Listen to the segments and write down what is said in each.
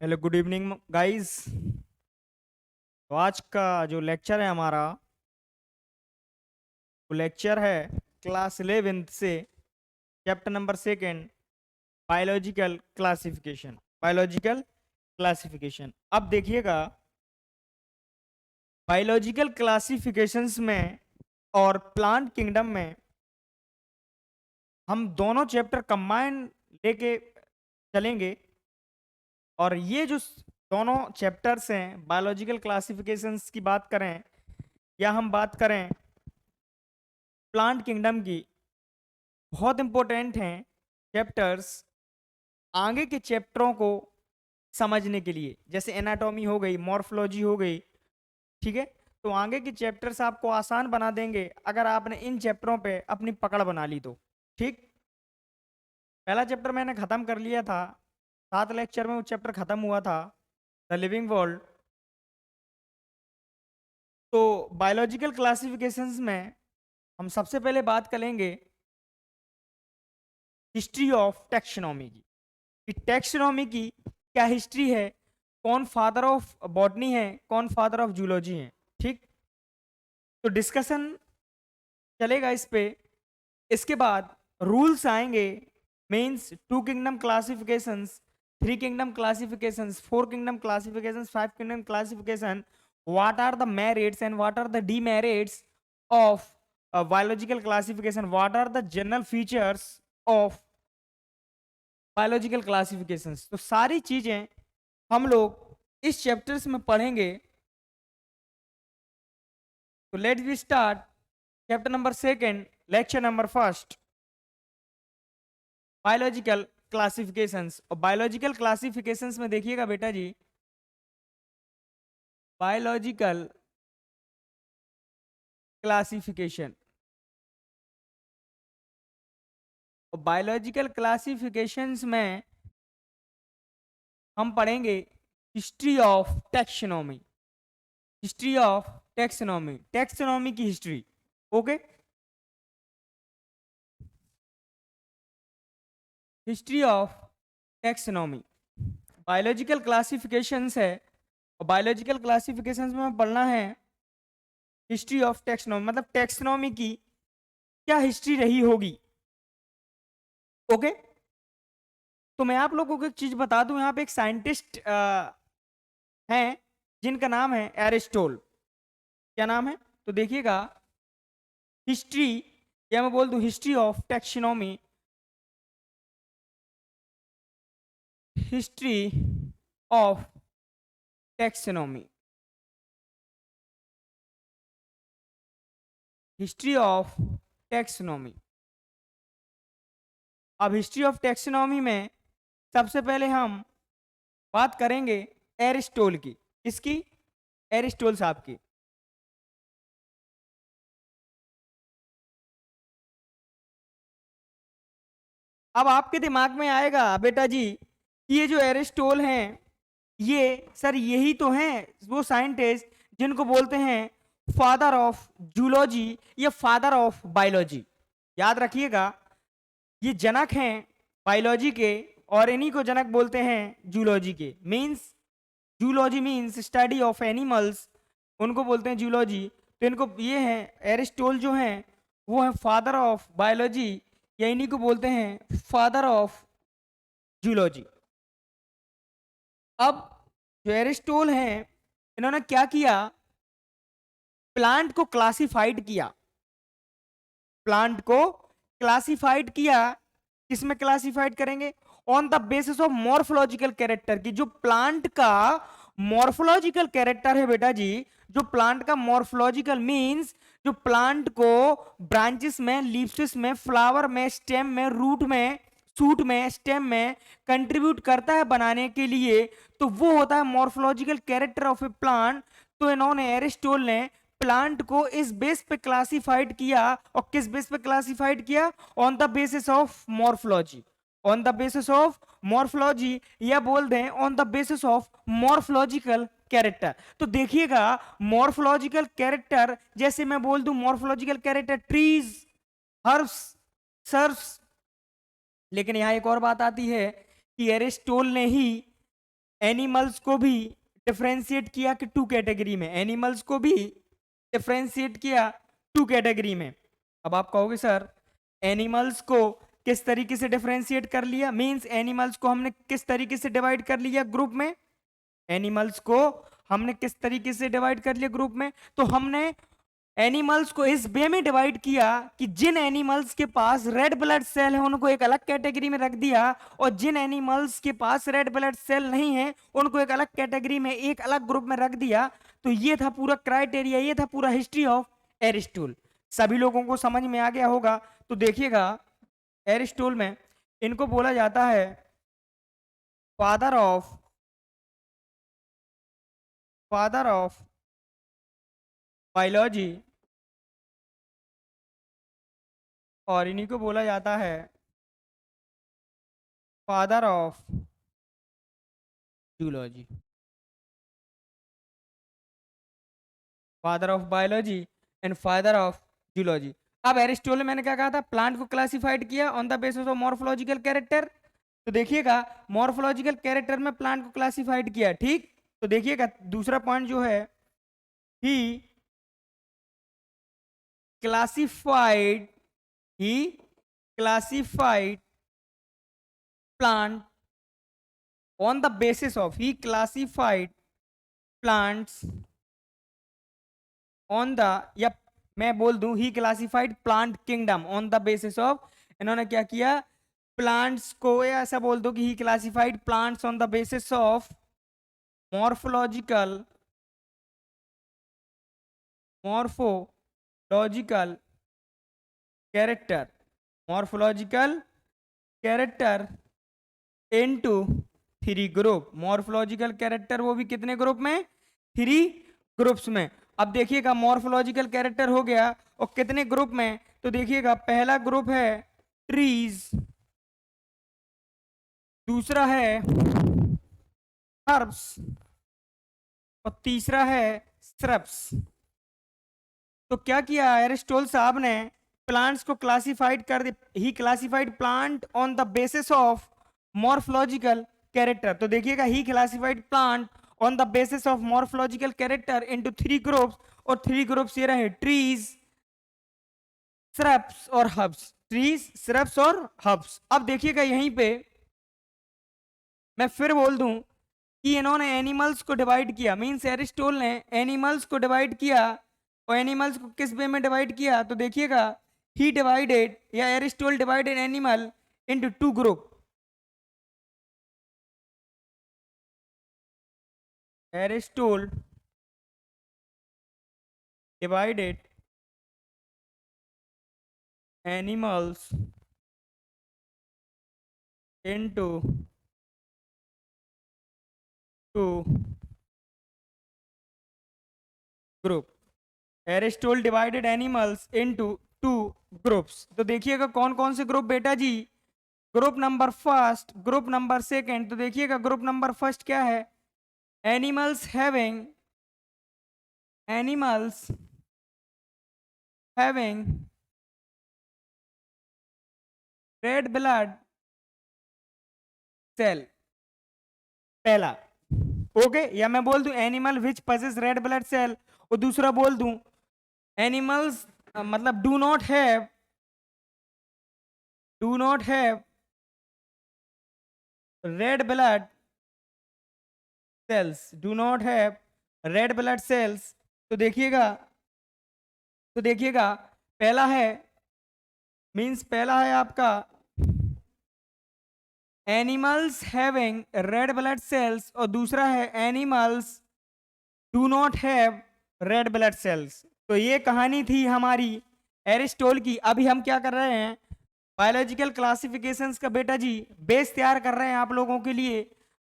Hello, good evening guys. तो आज का जो लेक्चर है हमारा, वो लेक्चर है क्लास 11th से chapter number second, biological classification. Biological classification, अब देखिएगा, बायोलॉजिकल क्लासिफिकेशंस में और प्लांट किंगडम में हम दोनों चैप्टर कंबाइन लेके चलेंगे। और ये जो दोनों चैप्टर्स हैं, बायोलॉजिकल क्लासिफिकेशंस की बात करें या हम बात करें प्लांट किंगडम की, बहुत इंपॉर्टेंट हैं चैप्टर्स आगे के चैप्टरों को समझने के लिए। जैसे एनाटॉमी हो गई, मॉर्फोलॉजी हो गई, ठीक है। तो आगे के चैप्टर्स आपको आसान बना देंगे अगर आपने इन चैप्टरों पे अपनी पकड़ बना ली तो। ठीक, पहला चैप्टर मैंने खत्म कर लिया था, 7 लेक्चर में वो चैप्टर खत्म हुआ था, द लिविंग वर्ल्ड। तो बायोलॉजिकल क्लासिफिकेशंस में हम सबसे पहले बात करेंगे हिस्ट्री ऑफ टेक्सोनॉमी की, कि टेक्सोनॉमी की क्या हिस्ट्री है, कौन फादर ऑफ बॉटनी है, कौन फादर ऑफ जूलॉजी है। ठीक, तो डिस्कशन चलेगा इस पे। इसके बाद रूल्स आएंगे, means 2 kingdom classifications, 3 kingdom classifications, 4 kingdom classifications, 5 kingdom classification, what are the merits and what are the demerits of biological classification, what are the general features of biological classifications. तो सारी चीजें हम लोग इस चैप्टर्स में पढ़ेंगे। तो let's be start chapter number second, lecture number first, biological classifications. और बायोलॉजिकल क्लासिफिकेशंस में देखिएगा बेटा जी, बायोलॉजिकल क्लासिफिकेशन, और बायोलॉजिकल क्लासिफिकेशंस में हम पढ़ेंगे history of taxonomy, history of taxonomy, taxonomy की history. Okay, history of taxonomy biological classifications है। और बायोलॉजिकल क्लासिफिकेशंस में हमें पढ़ना है हिस्ट्री ऑफ टेक्सोनॉमी, मतलब टेक्सोनॉमी की क्या हिस्ट्री रही होगी। ओके, तो मैं आप लोगों को एक चीज बता दूं, यहाँ पे एक साइंटिस्ट हैं जिनका नाम है एरिस्टोल। क्या नाम है? तो देखिएगा, हिस्ट्री, या मैं बोल दूं history of taxonomy, history of taxonomy, history of taxonomy. अब हिस्ट्री ऑफ टेक्सोनॉमी में सबसे पहले हम बात करेंगे एरिस्टोल की। किसकी? एरिस्टोल साहब की। अब आपके दिमाग में आएगा बेटा जी, ये जो एरिस्टोल हैं, ये सर यही तो हैं वो साइंटिस्ट जिनको बोलते हैं फादर ऑफ जूलॉजी या फादर ऑफ बायोलॉजी। याद रखिएगा, ये जनक हैं बायोलॉजी के, और इन्हीं को जनक बोलते हैं जूलॉजी के। Means zoology means study of animals, उनको बोलते हैं जूलॉजी। तो इनको ये है एरिस्टोल जो हैं, वो है फादर ऑफ बायोलॉजी, या इन्हीं को बोलते हैं फादर ऑफ जूलॉजी। अब जो एरिस्टोल हैं, इन्होंने क्या किया, प्लांट को क्लासिफाइड किया, प्लांट को क्लासिफाइड किया। किसमें क्लासिफाइड करेंगे? On the basis of morphological character की। जो प्लांट का मॉर्फोलॉजिकल कैरेक्टर है बेटा जी, जो प्लांट का मॉर्फोलॉजिकल मींस जो प्लांट को ब्रांचेस में, लीव्स में, फ्लावर में, स्टेम में, रूट में, शूट में, स्टेम में कंट्रीब्यूट करता है बनाने के लिए, तो वो होता है morphological character of A plant. तो इन्होंने, एरिस्टोल ने, प्लांट को इस बेस पे क्लासिफाइड किया। और किस बेस पे क्लासिफाइड किया? On the basis of morphology, on the basis of morphology, या बोल दें on the basis of morphological character. तो देखिएगा, मॉर्फोलॉजिकल कैरेक्टर, जैसे मैं बोल दूं morphological character trees, herbs, serfs. लेकिन यहां एक और बात आती है कि एरिस्टोल ने ही एनिमल्स को भी डिफरेंशिएट किया कि टू कैटेगरी में, एनिमल्स को भी डिफरेंशिएट किया टू कैटेगरी में। अब आप कहोगे सर एनिमल्स को किस तरीके से डिफरेंशिएट कर लिया, मींस एनिमल्स को हमने किस तरीके से डिवाइड कर लिया ग्रुप में, एनिमल्स को हमने किस तरीके से डिवाइड कर लिया ग्रुप में, तो हमने एनिमल्स को इस वे में डिवाइड किया कि जिन एनिमल्स के पास रेड ब्लड सेल है उनको एक अलग कैटेगरी में रख दिया, और जिन एनिमल्स के पास रेड ब्लड सेल नहीं है उनको एक अलग कैटेगरी में, एक अलग ग्रुप में रख दिया। तो ये था पूरा क्राइटेरिया, ये था पूरा हिस्ट्री ऑफ एरिस्टोटल। सभी लोगों को समझ में आ गया होगा। तो देखिएगा एरिस्टोटल में इनको बोला जाता है फादर ऑफ बायोलॉजी, और इन्हीं को बोला जाता है father of zoology, father of biology and father of zoology. अब एरिस्टोटल मैंने क्या कहा था, प्लांट को क्लासिफाइड किया on the basis of morphological character. तो देखिएगा मॉर्फोलॉजिकल कैरेक्टर में प्लांट को क्लासिफाइड किया, ठीक। तो देखिएगा दूसरा पॉइंट जो है, he classified he classified plant on the basis of, he classified plants on the, या मैं बोल दूं he classified plant kingdom on the basis of, इन्होंने क्या किया प्लांट्स को, या ऐसा बोल दो कि he classified plants on the basis of morphological character, morphological character into three group, morphological character वो भी कितने ग्रुप में, थ्री ग्रुप्स में। अब देखिएगा मॉर्फोलॉजिकल कैरेक्टर हो गया और कितने ग्रुप में, तो देखिएगा पहला ग्रुप है ट्रीज, दूसरा है हर्ब्स और तीसरा है श्रब्स। तो क्या किया एरिस्टोटल साहब ने, प्लांट्स को क्लासिफाइड कर दे, he classified plant on the basis of morphological character. तो देखिएगा he classified plant on the basis of morphological character into three groups, और थ्री ग्रुप्स ये रहे ट्रीज, श्रब्स और हर्ब्स, ट्रीज श्रब्स और हर्ब्स। अब देखिएगा यहीं पे मैं फिर बोल दूं कि इन्होंने एनिमल्स को डिवाइड किया, मींस एरिस्टोटल ने एनिमल्स को डिवाइड किया, और एनिमल्स को किस वे में डिवाइड किया, तो देखिएगा ही डिवाइडेड, या Aristotle divided animal into two group, Aristotle divided animals into two group, Aristotle divided animals into two groups. तो देखिएगा कौन कौन से ग्रुप बेटा जी, group number first, group number second. तो देखिएगा ग्रुप नंबर फर्स्ट क्या है, animals having red blood cell, पहला, ओके। या मैं बोल दूं animal which possess red blood cell, और दूसरा बोल दूं एनिमल्स मतलब do not have read blood cells, do not have read blood cells. तो देखिएगा पहला है, मींस पहला है आपका animals having red blood cells, और दूसरा है animals do not have read blood cells. तो ये कहानी थी हमारी एरिस्टोटल की। अभी हम क्या कर रहे हैं, बायोलॉजिकल क्लासिफिकेशंस का बेटा जी बेस तैयार कर रहे हैं आप लोगों के लिए,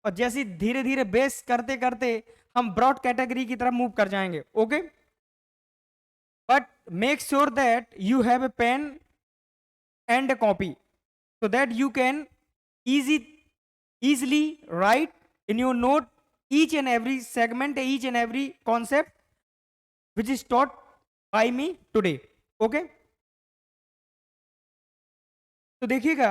और जैसे धीरे धीरे बेस करते करते हम ब्रॉड कैटेगरी की तरफ मूव कर जाएंगे, okay. But make sure that you have a pen and a copy so that you can easily write in your note each and every segment, each and every concept which is taught by me today, okay। तो देखिएगा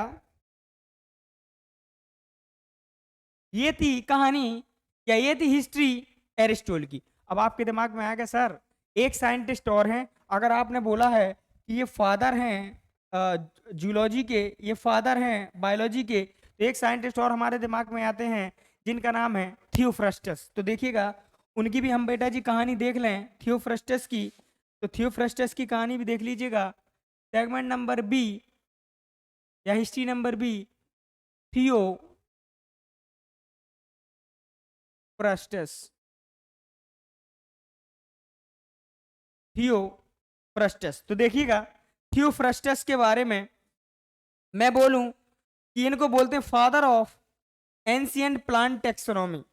ये थी कहानी या ये थी history Aristotle की। अब आपके दिमाग में आएगा सर एक साइंटिस्ट और हैं, अगर आपने बोला है कि ये फादर हैं जूलॉजी के, ये फादर हैं बायोलॉजी के, तो एक साइंटिस्ट और हमारे दिमाग में आते हैं जिनका नाम है थियोफ्रस्टस। तो देखिएगा उनकी भी हम बेटा जी कहानी देख लें थियोफ्रस्टस की। तो थियोफ्रस्टस की कहानी भी देख लीजिएगा, सेगमेंट नंबर बी या हिस्ट्री नंबर बी, थियोफ्रस्टस। थियोफ्रस्टस, तो देखिएगा थियोफ्रस्टस के बारे में मैं बोलूं कि इनको बोलते हैं father of ancient plant taxonomy.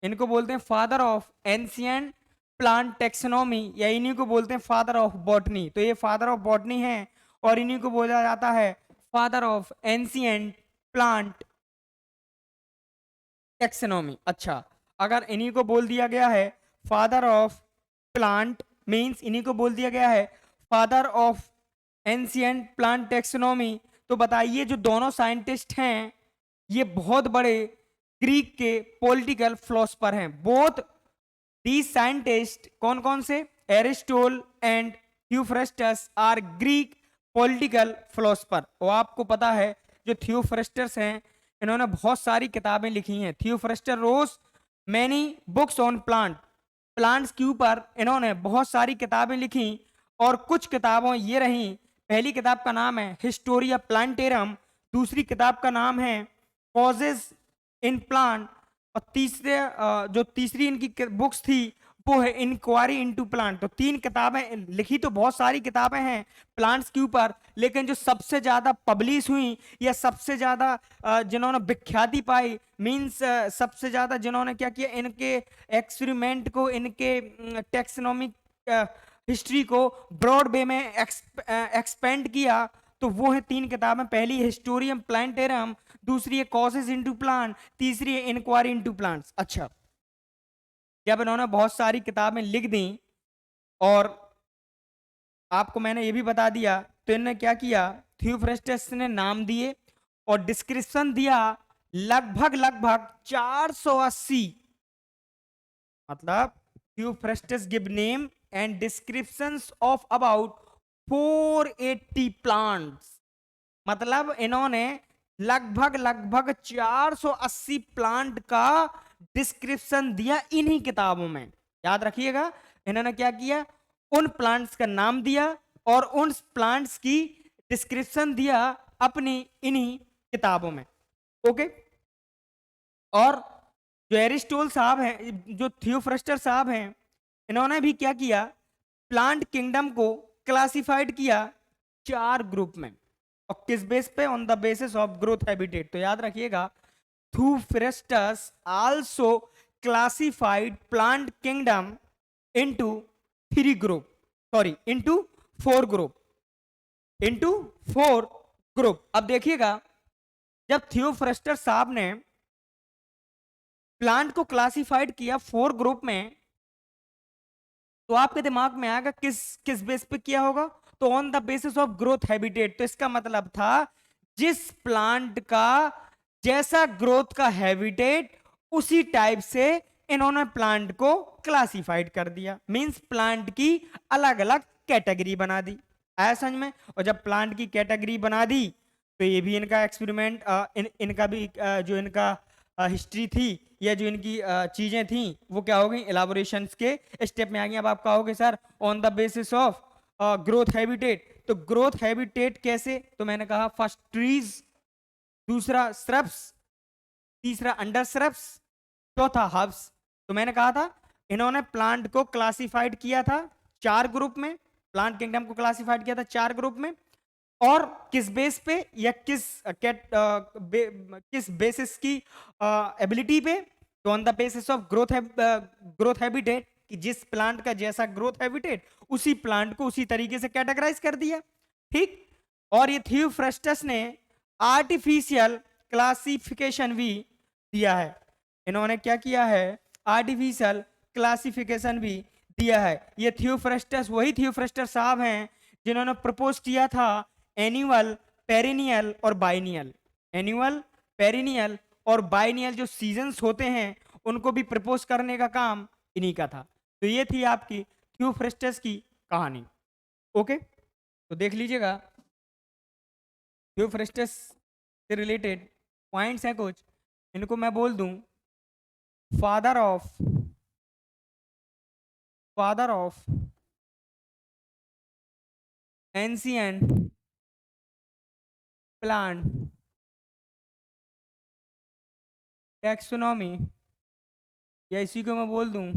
इनको बोलते हैं father of ancient plant taxonomy, या इन्हीं को बोलते हैं फादर ऑफ बॉटनी। तो ये फादर ऑफ बॉटनी है और इन्हीं को बोला जाता है father of ancient plant taxonomy. अच्छा, अगर इन्हीं को बोल दिया गया है फादर ऑफ प्लांट, मींस इन्हीं को बोल दिया गया है father of ancient plant taxonomy, तो बताइए जो दोनों साइंटिस्ट हैं ये बहुत बड़े ग्रीक के पॉलिटिकल फिलोसफर हैं। बोथ दीज साइंटिस्ट कौन कौन से, Aristotle and Theophrastus are Greek political philosopher. और आपको पता है जो थियोफ्रस्टस हैं इन्होंने बहुत सारी किताबें लिखी हैं। Theophrastus wrote many books on plant, plants के ऊपर इन्होंने बहुत सारी किताबें लिखी और कुछ किताबों ये रही, पहली किताब का नाम है हिस्टोरिया प्लांटेरम, दूसरी किताब का नाम है कॉजेज इन प्लांट, और जो तीसरी इनकी बुक्स थी वो है इंक्वायरी इनटू प्लांट। तो 3 किताबें लिखी, तो बहुत सारी किताबें हैं प्लांट्स के ऊपर, लेकिन जो सबसे ज्यादा पब्लिश हुई या सबसे ज्यादा जिन्होंने विख्याति पाई, मींस सबसे ज्यादा जिन्होंने क्या किया, इनके एक्सपेरिमेंट को, इनके टेक्सोनॉमिक हिस्ट्री को ब्रॉड वे में एक्सपेंड किया, तो वो है 3 किताबें। पहली हिस्टोरियम प्लांटेरम, दूसरी है कॉजेज इनटू प्लांट, तीसरी है इंक्वायरी इनटू प्लांट्स। अच्छा, जब इन्होंने बहुत सारी किताबें लिख दी और आपको मैंने ये भी बता दिया, तो इन्होंने क्या किया, थियोफ्रस्टस ने नाम दिए और डिस्क्रिप्शन दिया लगभग लगभग 480, मतलब Theophrastus give name and descriptions of about 480 plants, मतलब इन्होंने लगभग लगभग 480 प्लांट का डिस्क्रिप्शन दिया इन्हीं किताबों में। याद रखिएगा इन्होंने क्या किया, उन प्लांट्स का नाम दिया और उन प्लांट्स की डिस्क्रिप्शन दिया अपनी इन्हीं किताबों में। ओके, और जो एरिस्टोल साहब हैं, जो थियोफ्रस्टस साहब हैं, इन्होंने भी क्या किया, प्लांट किंगडम को क्लासिफाइड किया 4 ग्रुप में, और किस बेस पे, on the basis of growth habitat. तो याद रखिएगा Theophrastus also classified plant kingdom into 3 group, sorry into 4 group, into 4 group. अब देखिएगा जब थियोफ्रस्टस साहब ने प्लांट को क्लासिफाइड किया 4 ग्रुप में, तो आपके दिमाग में आएगा किस किस बेस पे किया होगा, तो on the basis of growth habitat. तो इसका मतलब था जिस प्लांट का जैसा ग्रोथ का हैबिटेट उसी टाइप से इन्होंने प्लांट को क्लासिफाइड कर दिया, मींस प्लांट की अलग अलग कैटेगरी बना दी। आया समझ में? और जब प्लांट की कैटेगरी बना दी तो ये भी इनका एक्सपेरिमेंट, इनका भी जो इनका हिस्ट्री थी या जो इनकी चीजें थी वो क्या हो गई, एलाबोरेशंस के स्टेप में आ गई। अब आप कहोगे sir on the basis of growth habitat, तो ग्रोथ हैबिटेट कैसे, तो मैंने कहा फर्स्ट ट्रीज, दूसरा श्रब्स, तीसरा अंडर श्रब्स, चौथा हर्ब्स। तो मैंने कहा था इन्होंने प्लांट को क्लासिफाइड किया था 4 ग्रुप में, प्लांट किंगडम को क्लासिफाइड किया था 4 ग्रुप में, और किस बेस पे या किस बेसिस की एबिलिटी पे, तो on the basis of growth habitat, कि जिस प्लांट का जैसा ग्रोथ हैबिटेट उसी प्लांट को उसी तरीके से कैटेगराइज कर दिया। ठीक, और ये थियोफ्रस्टस ने आर्टिफिशियल क्लासिफिकेशन भी दिया है। इन्होंने क्या किया है, आर्टिफिशियल क्लासिफिकेशन भी दिया है। ये थियोफ्रस्टस वही थियोफ्रस्टस साहब हैं जिन्होंने प्रपोज किया था एनुअल, पेरिनियल और बाइनियल, एनुअल, पेरिनियल और बाइनियल जो सीजन्स होते हैं उनको भी प्रपोज करने का काम इन्हीं का था। तो ये थी आपकी थियोफ्रेस्टस की कहानी। ओके, तो देख लीजिएगा थियोफ्रेस्टस से रिलेटेड पॉइंट्स हैं कुछ, इनको मैं बोल दूं। Father of ancient plant taxonomy, या इसी को मैं बोल दूं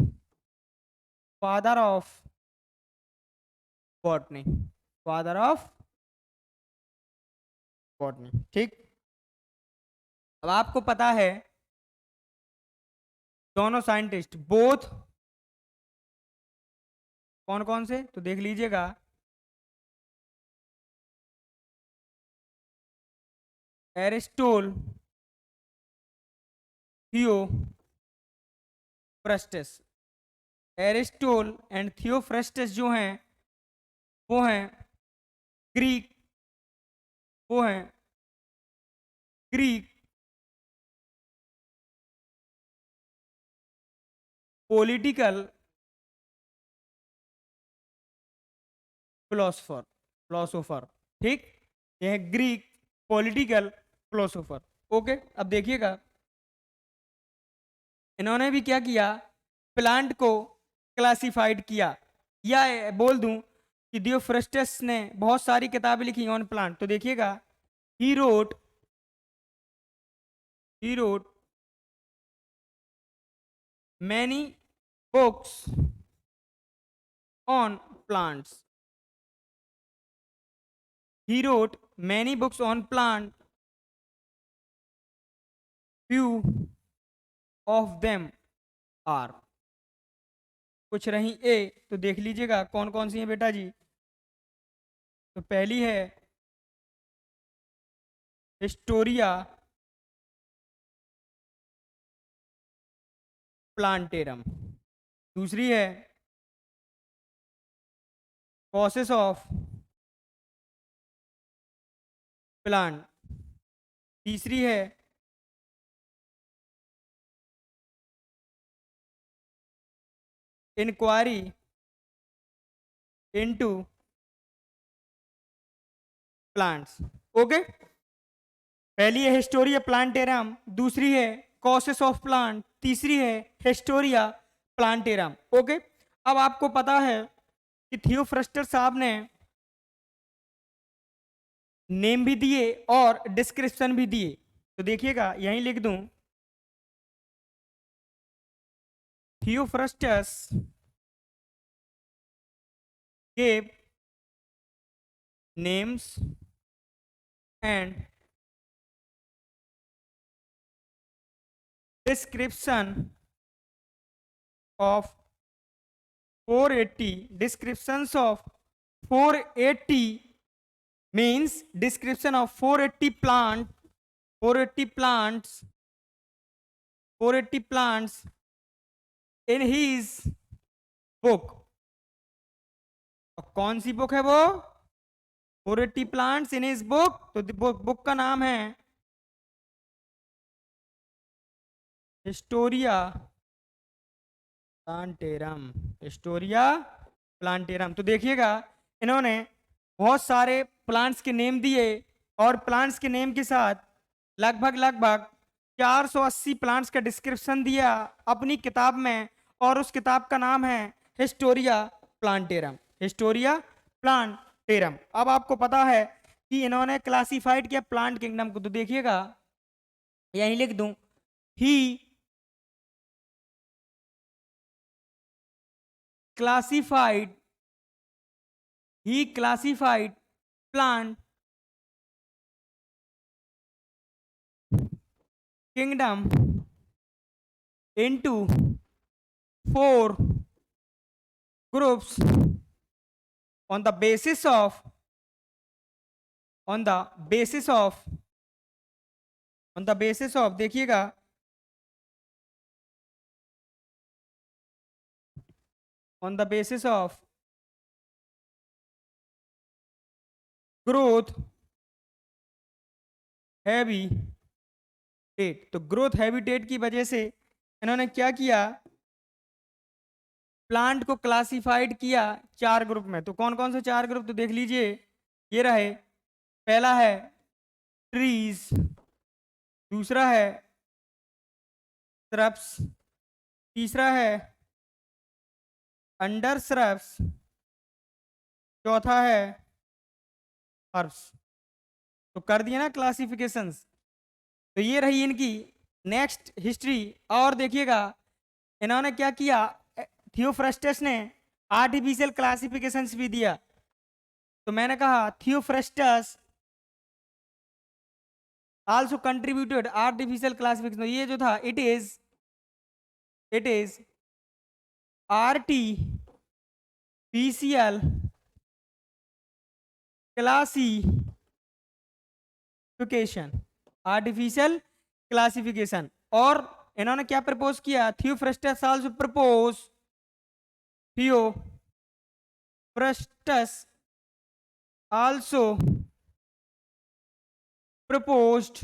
father of botany, father of botany. ठीक, अब आपको पता है दोनों साइंटिस्ट बोथ कौन कौन से, तो देख लीजिएगा। एरिस्टोल थियोफ्रस्टस, एरिस्टोल एंड थियोफ्रस्टस जो हैं वो हैं ग्रीक, वो हैं ग्रीक पॉलिटिकल फिलोसोफर, फिलोसोफर। ठीक, ये है ग्रीक पॉलिटिकल फिलोसोफर। ओके, अब देखिएगा इन्होंने भी क्या किया, प्लांट को क्लासिफाइड किया, या बोल दूं कि थियोफ्रस्टस ने बहुत सारी किताबें लिखी ऑन प्लांट। तो देखिएगा he wrote he wrote many books on plants, he wrote many books on plant, few of them are, कुछ रही ए, तो देख लीजिएगा कौन कौन सी है बेटा जी। तो पहली है हिस्टोरिया प्लांटेरम, दूसरी है कॉसेस ऑफ प्लांट, तीसरी है इंक्वायरी इनटू प्लांट्स। ओके, पहली है हिस्टोरिया प्लांटेरम, दूसरी है कॉसेस ऑफ प्लांट, तीसरी है हिस्टोरिया प्लांटेरम। ओके, अब आपको पता है कि थियोफ्रस्टस साहब ने नेम भी दिए और डिस्क्रिप्शन भी दिए। तो देखिएगा यहीं लिख दूं, थियोफ्रस्टस gave names and description of 480 descriptions of 480 means description of 480 plant 480 plants 480 plants in his book। कौन सी बुक है वो, 480 प्लांट्स इन हिज बुक। तो बुक का नाम है हिस्टोरिया प्लांटेरम, हिस्टोरिया प्लांटेरम। तो देखिएगा इन्होंने बहुत सारे प्लांट्स के नेम दिए और प्लांट्स के नेम के साथ लगभग लगभग 480 प्लांट्स का डिस्क्रिप्शन दिया अपनी किताब में, और उस किताब का नाम है हिस्टोरिया प्लांटेरम, हिस्टोरिया प्लांटेरम। अब आपको पता है कि इन्होंने क्लासिफाइड किया प्लांट किंगडम को। तो देखिएगा यहीं लिख दूं, ही classified he classified plant kingdom into 4 groups on the basis of on the basis of on the basis of देखिएगा on the basis of growth, heavy तो ग्रोथ हैबिटेट की वजह से इन्होंने क्या किया, प्लांट को क्लासिफाइड किया 4 ग्रुप में। तो कौन कौन से 4 ग्रुप, तो देख लीजिए, ये रहे। पहला है ट्रीज, दूसरा है श्रब्स, तीसरा है अंडर श्रब्स, चौथा है हर्ब्स। तो कर दिया ना क्लासिफिकेशंस। तो ये रही इनकी नेक्स्ट हिस्ट्री। और देखिएगा इन्होंने क्या किया, थियोफ्रस्टस ने आर्टिफिशियल क्लासिफिकेशंस भी दिया। तो मैंने कहा Theophrastus also contributed artificial classification. ये जो था it is artificial classification, artificial classification. और इन्होंने क्या प्रपोज किया, Theophrastus also propose, Theophrastus also proposed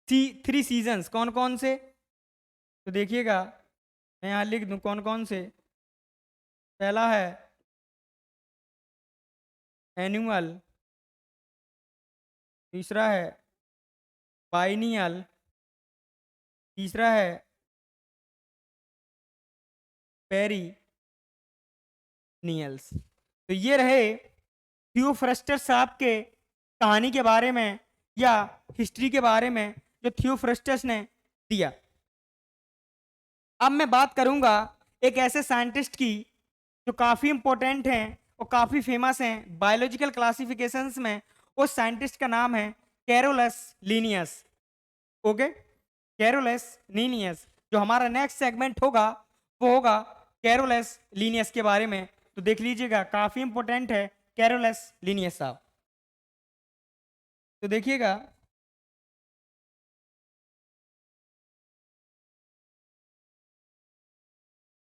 3 seasons. कौन कौन से, तो देखिएगा मैं यहां लिख दूं कौन कौन से। पहला है एनुअल, तीसरा है बाइनियल, तीसरा है पेरिनियल्स। तो ये रहे थियोफ्रस्टस साहब के कहानी के बारे में या हिस्ट्री के बारे में जो थियोफ्रस्टस ने दिया। अब मैं बात करूंगा एक ऐसे साइंटिस्ट की जो काफी इंपॉर्टेंट हैं और काफी फेमस हैं बायोलॉजिकल क्लासिफिकेशंस में। उस साइंटिस्ट का नाम है Carolus Linnaeus. Okay, Carolus Linnaeus. जो हमारा नेक्स्ट सेगमेंट होगा वो होगा कैरोलस लीनियस के बारे में। तो देख लीजिएगा काफी इंपॉर्टेंट है कैरोलस लीनियस साहब। तो देखिएगा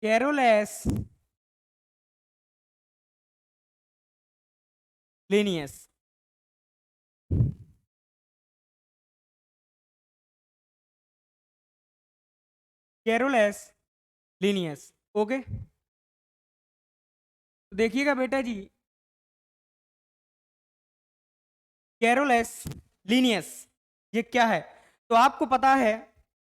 Carolus Linnaeus, Carolus Linnaeus. Okay, तो देखिएगा बेटा जी, कैरोलस लीनियस ये क्या है। तो आपको पता है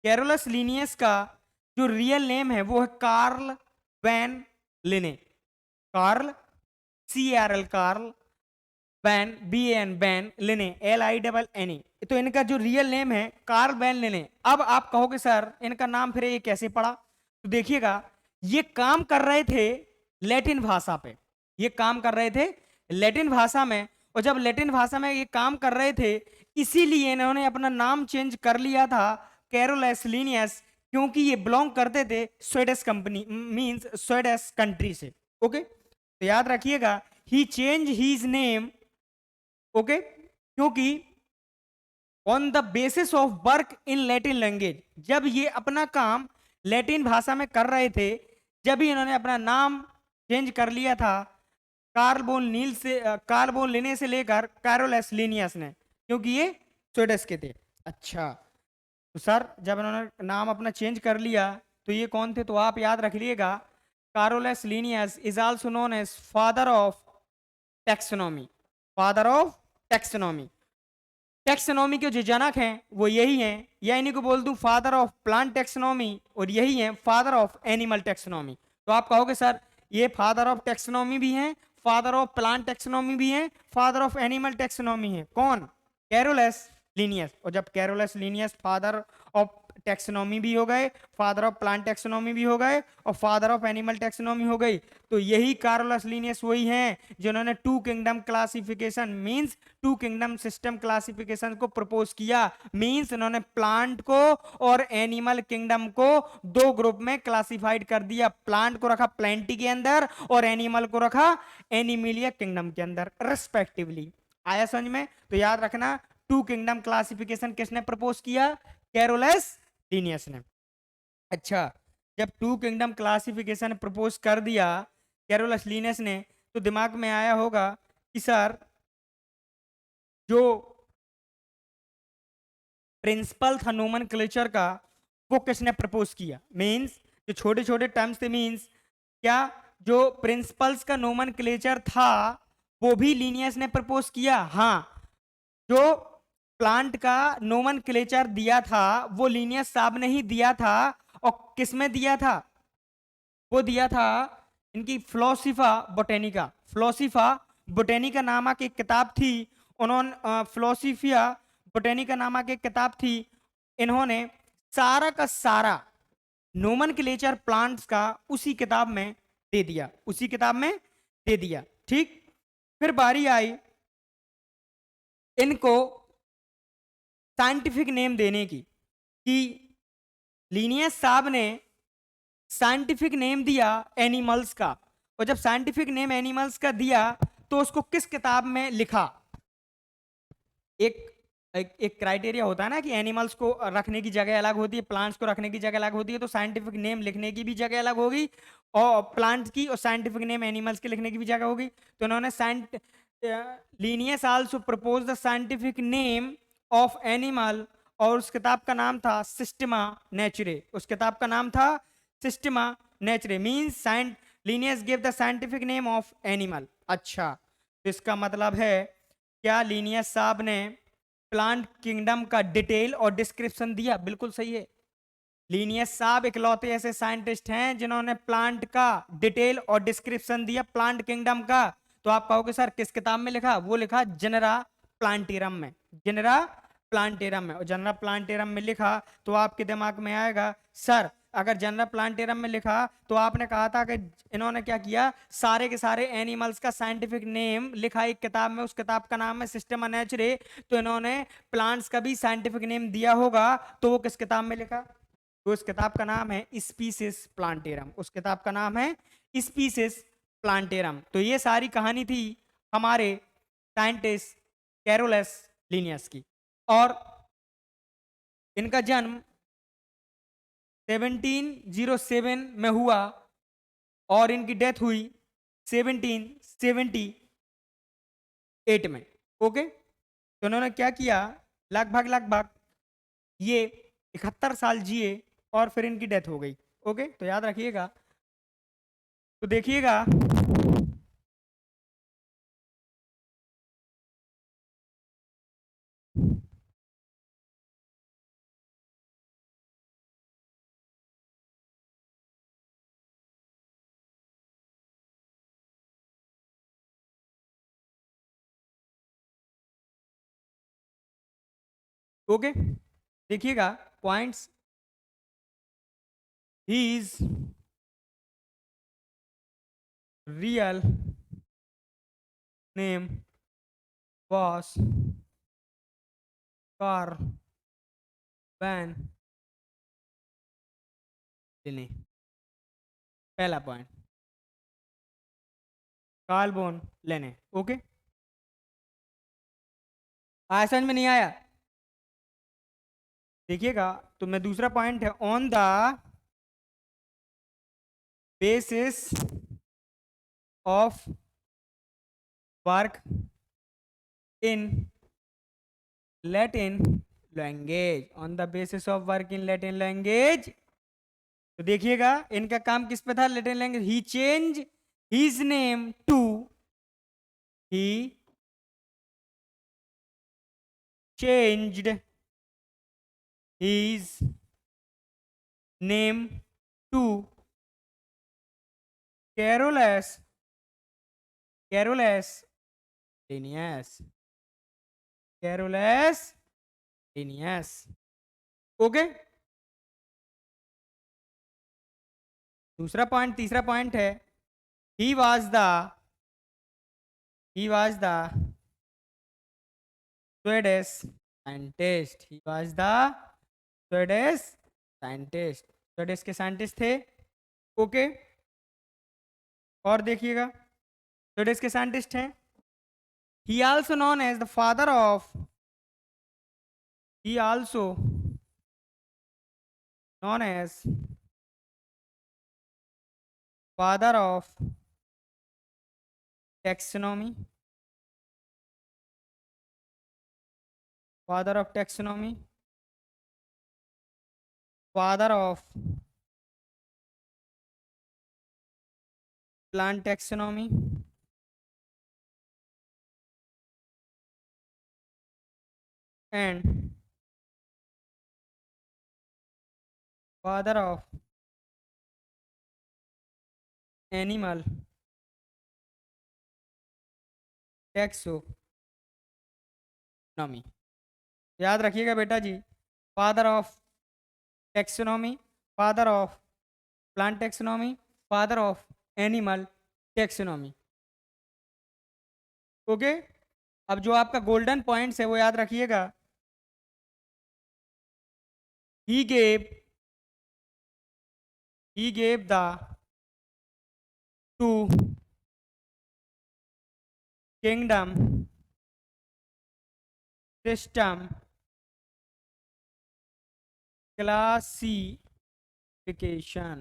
कैरोलस लीनियस का जो रियल नेम है वो है Carl van Linne. Carl, CARL, Carl Ban, BAN, Ban Linne, LINNE। तो इनका जो रियल नेम है कार्ल बैन लिने। अब आप कहोगे सर इनका नाम फिर ये कैसे पड़ा, तो देखिएगा ये काम कर रहे थे लैटिन भाषा पे, ये काम कर रहे थे लैटिन भाषा में। और जब लैटिन भाषा में ये काम कर रहे थे इसीलिए इन्होंने अपना नाम चेंज कर लिया था कैरोलस लीनियस, क्योंकि ये बिलोंग करते थे Swedish company means Swedish country से। ओके, तो याद रखिएगा ही चेंज हीज नेम। ओके, क्योंकि on the basis of work in Latin language, जब ये अपना काम लैटिन भाषा में कर रहे थे जब ही इन्होंने अपना नाम चेंज कर लिया था कार्ल बोन लिने से लेकर कैरोलस लीनियस ने, क्योंकि ये स्वीडिश के थे। अच्छा, तो सर जब इन्होंने नाम अपना चेंज कर लिया तो ये कौन थे, तो आप याद रख लीजिएगा Carolus Linnaeus is also known as father of taxonomy. Father of taxonomy, taxonomy के जो जनक हैं वो यही हैं, या इन्हीं को बोल दूं फादर ऑफ प्लांट टैक्सोनॉमी, और यही हैं फादर ऑफ एनिमल टैक्सोनॉमी। तो आप कहोगे सर ये फादर ऑफ टैक्सोनॉमी भी हैं, फादर ऑफ प्लांट टैक्सोनॉमी भी हैं, फादर ऑफ एनिमल टैक्सोनॉमी है कौन, कैरोलस लीनियस। और जब Carolus Linnaeus father of taxonomy भी हो गए, फादर ऑफ प्लांट टैक्सोनॉमी भी हो गए और फादर ऑफ एनिमल टैक्सोनॉमी हो गई, तो यही कैरोलस लीनियस वही हैं जिन्होंने 2 kingdom classification means 2 kingdom system classification को प्रपोज किया। मींस इन्होंने प्लांट को और एनिमल किंगडम को 2 ग्रुप में क्लासिफाइड कर दिया। प्लांट को रखा प्लेंटी के अंदर और एनिमल को रखा एनिमिलिया किंगडम के अंदर रेस्पेक्टिवली। आया समझ में, तो याद रखना 2 किंगडम क्लासिफिकेशन किसने प्रपोज किया, कैरोलस लीनियस ने। अच्छा, जब 2 किंगडम क्लासिफिकेशन प्रपोज कर दिया कैरोलस लीनियस ने, तो दिमाग में आया होगा कि सर जो प्रिंसिपल था नोमेनक्लेचर का, वो किसने प्रपोज किया? मींस जो छोटे छोटे टर्म्स थे, मींस क्या जो प्रिंसिपल्स का नोमेनक्लेचर था वो भी लीनियस ने प्रपोज किया? हाँ, जो प्लांट का नोमेनक्लेचर दिया था वो लीनियस साहब ने ही दिया था। और किसमें दिया था? वो दिया था इनकी फ्लोसिफा बोटेनिका। फ्लोसिफा बोटेनिका नामक एक किताब थी, उन्होंने फ्लोसिफिया बोटेनिका नामक एक किताब थी, इन्होंने सारा का सारा नोमेनक्लेचर प्लांट्स का उसी किताब में दे दिया, उसी किताब में दे दिया। ठीक, फिर बारी आई इनको साइंटिफिक नेम देने की, कि लीनियस साहब ने साइंटिफिक नेम दिया एनिमल्स का, और जब साइंटिफिक नेम एनिमल्स का दिया तो उसको किस किताब में लिखा? एक एक क्राइटेरिया होता है ना कि एनिमल्स को रखने की जगह अलग होती है, प्लांट्स को रखने की जगह अलग होती है, तो साइंटिफिक नेम लिखने की भी जगह अलग होगी और प्लांट्स की, और साइंटिफिक नेम एनिमल्स के लिखने की भी जगह होगी। तो उन्होंने Linnaeus also propose the scientific name of animal, और उस किताब का नाम था सिस्टमा नेचुरे। उस किताब का नाम था Systema नेचुरे, means Linnaeus give the scientific name of animal. अच्छा, तो इसका मतलब है क्या लीनियस साहब ने प्लांट किंगडम का डिटेल और डिस्क्रिप्शन दिया? बिल्कुल सही है। लीनियस साहब इकलौते ऐसे साइंटिस्ट हैं जिन्होंने प्लांट का डिटेल और डिस्क्रिप्शन दिया प्लांट किंगडम का। तो आप कहोगे सर किस किताब में लिखा? वो लिखा जनरा प्लांटेरम में, जनरा प्लांटेरम में। और जनरा प्लांटेरम में लिखा तो आपके दिमाग में आएगा सर अगर जनरल प्लांटेरम में लिखा तो आपने कहा था कि इन्होंने क्या किया, सारे के सारे एनिमल्स का साइंटिफिक नेम लिखा एक किताब में, उस किताब का नाम है सिस्टमा नेचुरे। तो इन्होंने प्लांट्स का भी साइंटिफिक नेम दिया होगा, तो वो किस किताब में लिखा? तो उस किताब का नाम है स्पीसीज प्लांटेरम, उस किताब का नाम है स्पीसीज प्लांटेरम। तो ये सारी कहानी थी हमारे साइंटिस्ट कैरोलस लीनियस की, और इनका जन्म 1707 में हुआ और इनकी डेथ हुई 1778 में। ओके, तो उन्होंने क्या किया, लगभग लगभग ये 71 साल जिए और फिर इनकी डेथ हो गई। ओके, तो याद रखिएगा। तो देखिएगा ओके, देखिएगा points. He is real name was Carl van Linne. पहला point Carl von Linne. Okay, आया समझ में? नहीं आया? देखिएगा, तो मैं दूसरा पॉइंट है on the basis of work in Latin language, on the basis of work in Latin language. तो देखिएगा इनका काम किस पे था? Latin language. He change his name to, he changed his name to Carolus Carolus Linnaeus, Carolus Linnaeus। Okay, दूसरा point, तीसरा point है he was the Swedish scientist, he was the Swedish scientist, Swedish के scientist थे। Okay, और देखिएगा Swedish के scientist हैं। he also known as the father of he also known as father of taxonomy, father of taxonomy। father of plant taxonomy, and father of animal taxonomy। याद रखिएगा बेटा जी, father of taxonomy, father of plant taxonomy, father of animal taxonomy. Okay, अब जो आपका golden points है वो याद रखिएगा। He gave the two kingdom system classification।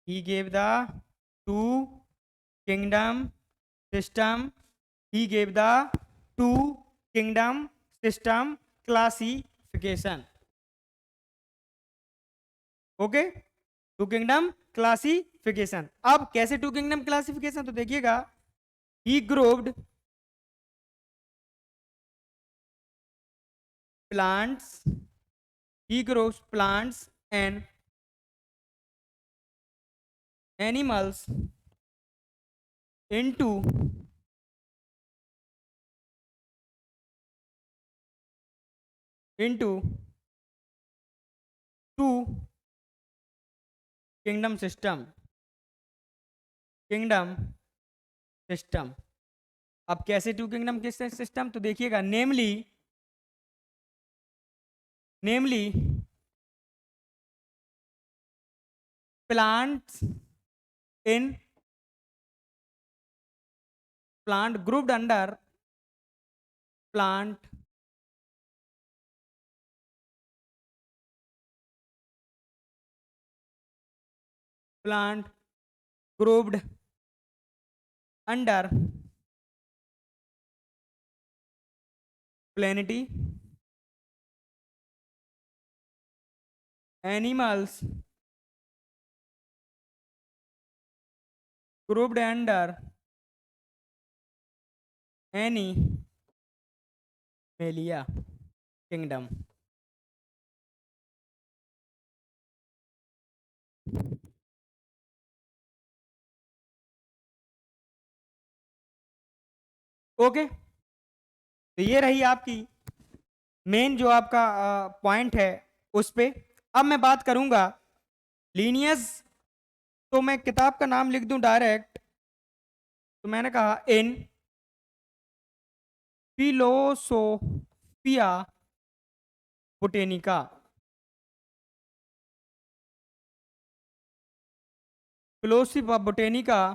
he gave the two kingdom system he gave the two kingdom system classification। Okay, two kingdom classification. अब कैसे two kingdom classification, तो देखिएगा, he grouped plants he grows plants and animals into two kingdom system। अब कैसे two kingdom system, तो देखिएगा, namely plants in plant grouped under plant grouped under planetary animals grouped under animalia kingdom। Okay, तो ये रही आपकी main जो आपका पॉइंट है उस पे। अब मैं बात करूंगा लीनियस, तो मैं किताब का नाम लिख दूं डायरेक्ट, तो मैंने कहा in Philosophia Botanica. Philosophy Botanica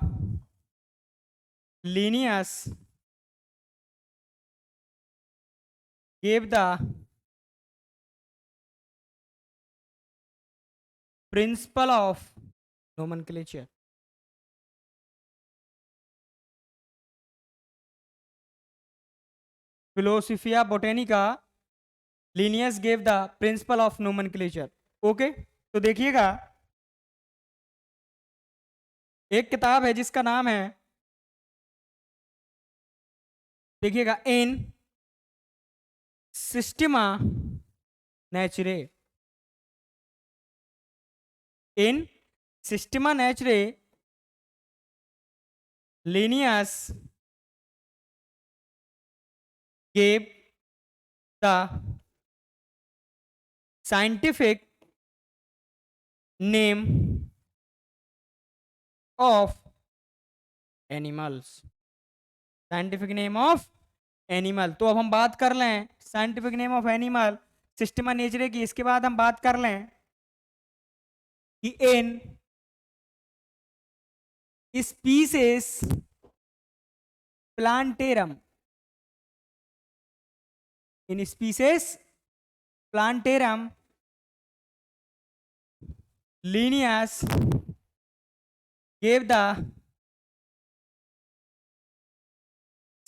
Linnaeus gave the principle of nomenclature। Philosophia Botanica Linnaeus gave the principle of nomenclature। Okay, तो देखिएगा, एक किताब है जिसका नाम है, देखिएगा, in Systema Naturae, in Systema Naturae Linnaeus gave the scientific name of animals। Scientific name of animal, तो अब हम बात कर लें scientific name of animal Systema Naturae की। इसके बाद हम बात कर लें कि in Species Plantarum, in Species Plantarum Linnaeus gave the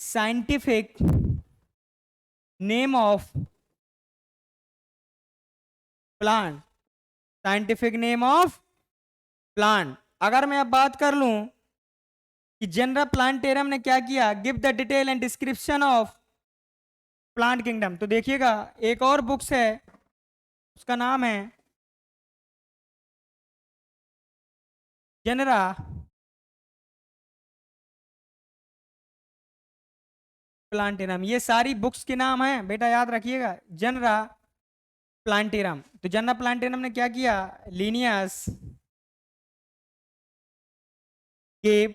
scientific name of plant, scientific name of plant. अगर मैं अब बात कर लूं कि जनरा प्लांटेरम ने क्या किया, give the detail and description of plant kingdom, तो देखिएगा एक और बुक्स है, उसका नाम है जनरा प्लांटेरम। ये सारी बुक्स के नाम हैं बेटा, याद रखिएगा, जनरा प्लांटेरम। तो जनरा प्लांटेरम ने क्या किया, Linnaeus gave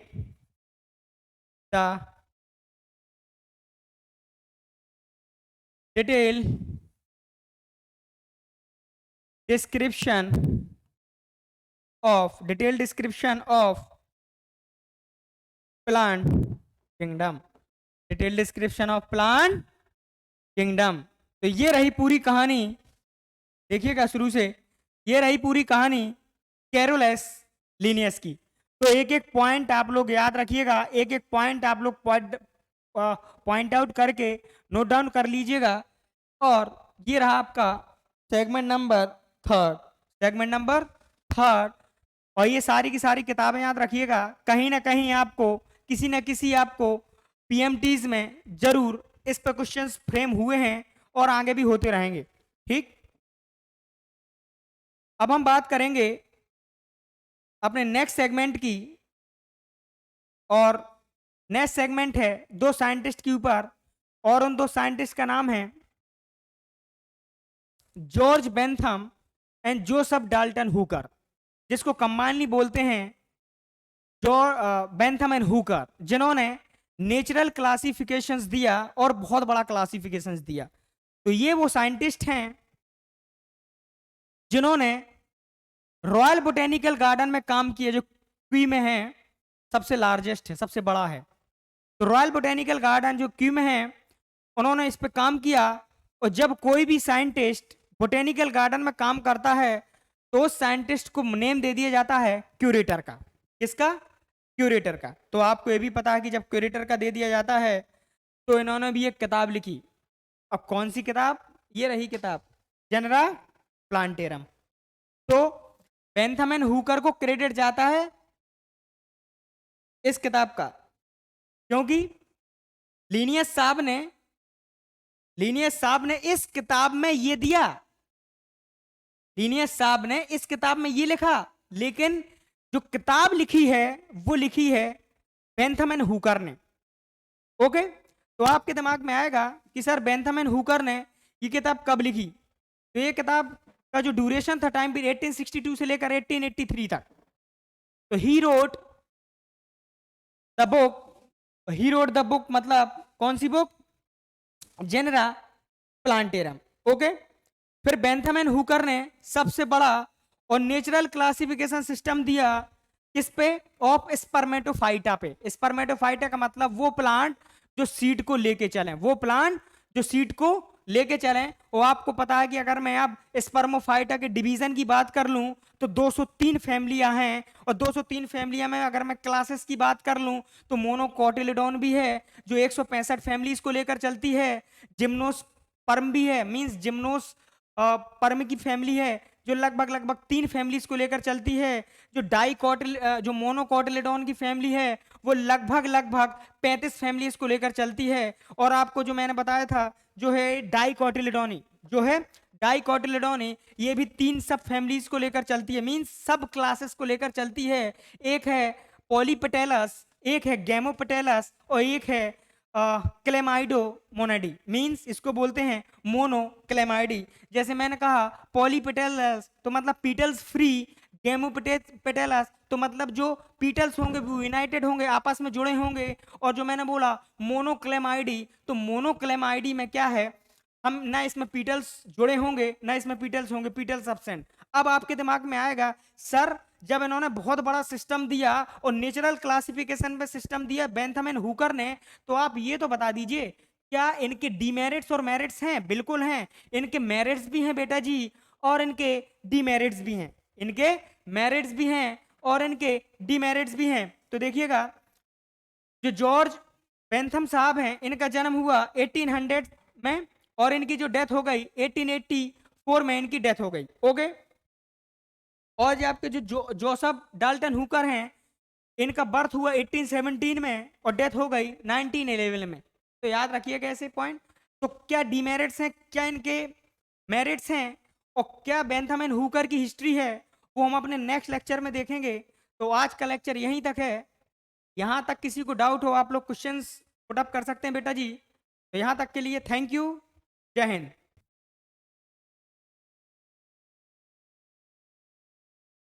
the detailed description of plant kingdom, detail description of plant kingdom. तो ये रही पूरी कहानी, देखिएगा शुरू से, ये रही पूरी कहानी कैरोलस लिनियस की। तो एक एक पॉइंट आप लोग याद रखिएगा, एक एक पॉइंट आप लोग पॉइंट आउट करके नोट डाउन कर लीजिएगा। और ये रहा आपका सेगमेंट नंबर थर्ड। और ये सारी की सारी किताबें याद रखिएगा, कहीं ना कहीं आपको किसी न किसी आपको पीएमटीज में जरूर इस पर क्वेश्चंस फ्रेम हुए हैं और आगे भी होते रहेंगे। ठीक, अब हम बात करेंगे अपने नेक्स्ट सेगमेंट की, और नेक्स्ट सेगमेंट है दो साइंटिस्ट के ऊपर, और उन दो साइंटिस्ट का नाम है George Bentham and Joseph Dalton Hooker, जिसको कंबाइनली बोलते हैं बेंथम एंड हुकर, जिन्होंने नेचुरल क्लासिफिकेशंस दिया और बहुत बड़ा क्लासिफिकेशंस दिया। तो ये वो साइंटिस्ट हैं जिन्होंने रॉयल बोटेनिकल गार्डन में काम किया, जो क्वी में है, सबसे लार्जेस्ट है, सबसे बड़ा है। तो रॉयल बोटेनिकल गार्डन जो क्वी में है, उन्होंने इस पे काम किया। और जब कोई भी साइंटिस्ट बोटेनिकल गार्डन में काम करता है तो उस साइंटिस्ट को नेम दे दिया जाता है क्यूरेटर का। किसका? क्यूरेटर का। तो आपको ये भी पता है कि जब क्यूरेटर का दे दिया जाता है तो इन्होंने भी एक किताब लिखी। अब कौन सी किताब? ये रही किताब, जनरा प्लांटेरम। तो बेंथम एंड हुकर को क्रेडिट जाता है इस किताब का, क्योंकि लिनियस साहब ने इस किताब में ये दिया, लिनियस साहब ने इस किताब में ये लिखा, लेकिन जो किताब लिखी है वो लिखी है बेंथम एंड हुकर ने। ओके, तो आपके दिमाग में आएगा कि सर बेंथम एंड हुकर ने ये किताब कब लिखी? तो ये किताब का जो ड्यूरेशन था, टाइम पीरियड 1862 से लेकर 1883 तक। तो ही रोट द बुक, मतलब कौन सी बुक? Genre plantarum. ओके, फिर बेंथम एंड हुकर ने सबसे बड़ा और नेचुरल क्लासिफिकेशन सिस्टम दिया किस पे? ऑफ स्पर्मेटोफाइटा पे। स्पर्मेटोफाइटा का मतलब वो प्लांट जो सीड को लेके चले, वो प्लांट जो सीड को लेके चले। वो आपको पता है कि अगर मैं अब स्पर्मोफाइटा के डिवीजन की बात कर लूं तो 203 फैमिलियां हैं, और 203 फैमिलियां में अगर मैं क्लासेस की बात कर लूं तो मोनोकोटिलिडोन भी है जो 165 फैमिलीज को लेकर चलती है। जिम्नोस्पर्म भी है, मींस जिम्नोस पर्म की फैमिली है जो लगभग 3 फैमिलीज को लेकर चलती है। जो मोनोकोटिलिडोन की फैमिली है वो लगभग 35 फैमिलीज को लेकर चलती है। और आपको जो मैंने बताया था जो है डाइकोटिलिडोनी, ये भी 3 सब फैमिलीज को लेकर चलती है, मींस सब क्लासेस को लेकर चलती है। एक है पॉलीपेटेलस, एक है गैमोपेटेलस, और एक है क्लेमाइडो मोनाडी, मींस इसको बोलते हैं मोनो क्लेमाइडी। जैसे मैंने कहा पॉलीपेटेलस तो मतलब पीटल्स फ्री, गैमोपेटेलस तो मतलब जो पीटल्स होंगे वो यूनाइटेड होंगे, आपस में जुड़े होंगे। और जो मैंने बोला मोनोक्लेमाइडी, तो मोनोक्लेमाइडी में क्या है, हम ना इसमें पीटल्स जुड़े होंगे ना इसमें पीटल्स होंगे, पीटल्स एब्सेंट। अब आपके दिमाग में आएगा सर जब इन्होंने बहुत बड़ा सिस्टम दिया और नेचुरल क्लासिफिकेशन पे सिस्टम दिया बेंथम एंड हुकर ने, तो आप ये तो बता दीजिए क्या इनके डीमेरिट्स और मेरिट्स हैं? बिल्कुल हैं, इनके मेरिट्स भी हैं बेटा जी और इनके डीमेरिट्स भी हैं। इनके मेरिट्स भी हैं और इनके डीमेरिट्स भी हैं। तो देखिएगा जो जॉर्ज बेंथम साहब हैं, इनका जन्म हुआ 1800 में और इनकी जो डेथ हो गई 4 में इनकी डेथ हो गई। ओके, और जो आपके जोसेफ डाल्टन हुकर हैं, इनका बर्थ हुआ 1817 में और डेथ हो गई 1911 में। तो याद रखिएगा ऐसे पॉइंट। तो क्या डीमेरिट्स हैं, क्या इनके मेरिट्स हैं, और क्या बेंथाम हुकर की हिस्ट्री है, वो हम अपने नेक्स्ट लेक्चर में देखेंगे। तो आज का लेक्चर यहीं तक है। यहाँ तक किसी को डाउट हो आप लोग क्वेश्चंस पुट अप कर सकते हैं बेटा जी। तो यहाँ तक के लिए थैंक यू, जय हिंद।